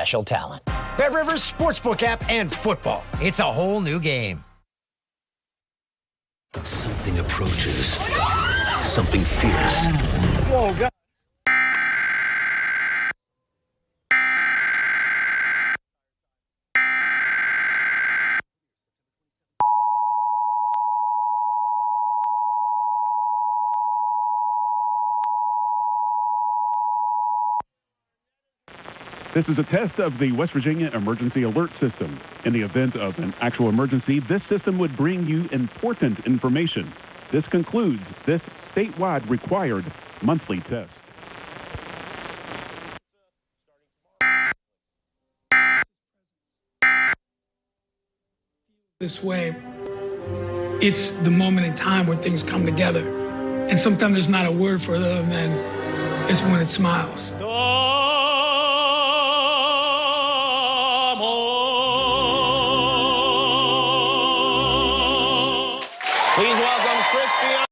special talent. Bet Rivers Sportsbook app and football. It's a whole new game. Something approaches. Something fierce. Whoa, God. This is a test of the West Virginia Emergency Alert System. In the event of an actual emergency, this system would bring you important information. This concludes this statewide required monthly test. This way, it's the moment in time where things come together. And sometimes there's not a word for it other than it's when it smiles.